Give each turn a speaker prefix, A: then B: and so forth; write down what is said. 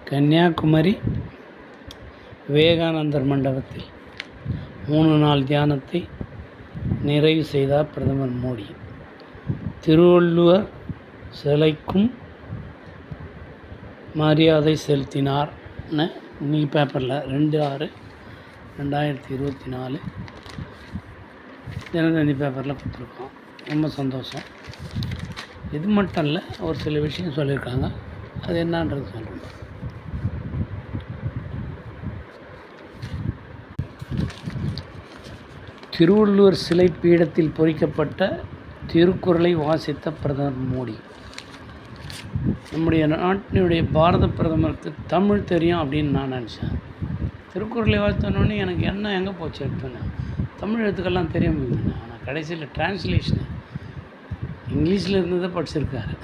A: கன்னியாகுமரி விவேகானந்தர் மண்டபத்தில் 3 நாள் தியானத்தை நிறைவு செய்தார் பிரதமர் மோடி. திருவள்ளுவர் சிலைக்கும் மரியாதை செலுத்தினார்னு இன்னைக்கு பேப்பரில் 2/6/2024 தினத்தந்தி பேப்பரில் கொடுத்துருக்கோம். ரொம்ப சந்தோஷம். இது மட்டும் இல்லை, ஒரு சில விஷயம் சொல்லியிருக்காங்க. அது என்னன்றது சொல்கிறேன். திருவள்ளுவர் சிலை பீடத்தில் பொறிக்கப்பட்ட திருக்குறளை வாசித்த பிரதமர் மோடி. நம்முடைய நாட்டினுடைய பாரத பிரதமருக்கு தமிழ் தெரியும் அப்படின்னு நான் நினச்சேன். திருக்குறளை வாசித்தோன்னே எனக்கு என்ன எங்கே போச்சு எடுத்தேன்னு தமிழ் எழுத்துக்கள்லாம் தெரியும். ஆனால் கடைசியில் டிரான்ஸ்லேஷன் இங்கிலீஷில் இருந்ததை படிச்சிருக்காரு.